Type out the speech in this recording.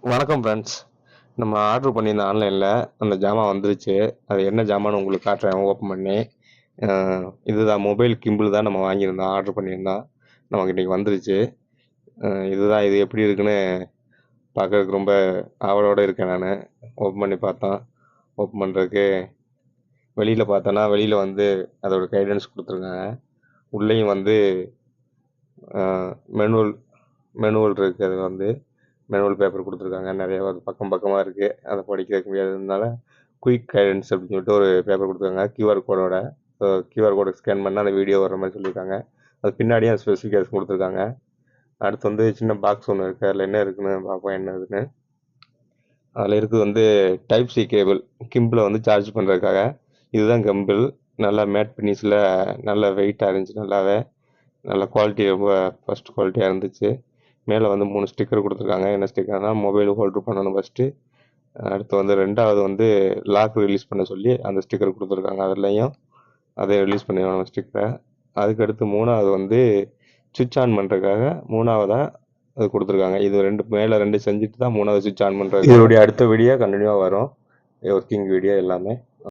வணக்கம் ஃப்ரெண்ட்ஸ். நம்ம ஆர்டர் பண்ணியிருந்த ஆன்லைனில் அந்த ஜாமான் வந்துருச்சு. அது என்ன ஜாமான்னு உங்களுக்கு காட்டுறேன் ஓப்பன் பண்ணி. இதுதான் மொபைல் கிம்பிள் தான் நம்ம வாங்கியிருந்தோம், ஆர்டர் பண்ணியிருந்தோம். நமக்கு இன்றைக்கி வந்துருச்சு. இதுதான், இது எப்படி இருக்குன்னு பார்க்கறதுக்கு ரொம்ப ஆவலோடு இருக்கேன் நான். ஓப்பன் பண்ணி பார்த்தோம். ஓப்பன் பண்ணுறதுக்கு வெளியில் பார்த்தோன்னா, வெளியில் வந்து அதோட கைடன்ஸ் கொடுத்துருக்காங்க. உள்ளேயும் வந்து மெனுவல் மெனுவல் இருக்குது. அது வந்து மேனுவல் பேப்பர் கொடுத்துருக்காங்க. நிறைய பக்கம் பக்கமாக இருக்குது, அதை படிக்கிறதுக்கு முடியாததுனால குயிக் கைடன்ஸ் அப்படின்னு சொல்லிட்டு ஒரு பேப்பர் கொடுத்துருக்காங்க கியூஆர் கோடோட. ஸோ கியூஆர் கோடை ஸ்கேன் பண்ணால் அந்த வீடியோ வர மாதிரி சொல்லியிருக்காங்க. அது பின்னாடியே அந்த ஸ்பெசிஃபிகேஷன் கொடுத்துருக்காங்க. அடுத்து வந்து சின்ன பாக்ஸ் ஒன்று இருக்குது, அதில் என்ன இருக்குன்னு பார்ப்போம் என்ன இருக்குன்னு. அதில் இருக்குது வந்து டைப் சி கேபிள், கிம்பிளை வந்து சார்ஜ் பண்ணுறதுக்காக. இதுதான் கிம்பிள். நல்லா மேட் ஃபினிஷில் நல்ல வெயிட்டாக இருந்துச்சு, நல்லாவே நல்ல குவாலிட்டி, ரொம்ப ஃபஸ்ட் குவாலிட்டியாக இருந்துச்சு. மேலே வந்து 3 ஸ்டிக்கர் கொடுத்துருக்காங்க. என்ன ஸ்டிக்கர்னா, மொபைல் ஹோல்டர் பண்ணணும் ஃபஸ்ட்டு. அடுத்து வந்து 2வது வந்து லாக் ரிலீஸ் பண்ண சொல்லி அந்த ஸ்டிக்கர் கொடுத்துருக்காங்க. அதுலேயும் அதை ரிலீஸ் பண்ணிடணும் ஸ்டிக்கரை. அதுக்கடுத்து 3வது வந்து சுவிட்ச் ஆன் பண்ணுறதுக்காக 3வதாக அது கொடுத்துருக்காங்க. இது மேலே 2 செஞ்சுட்டு தான் 3வது சுவிட்ச் ஆன் பண்ணுறது. இதோடைய அடுத்த வீடியோ கண்டினியூவாக வரும், ஒர்க்கிங் வீடியோ எல்லாமே.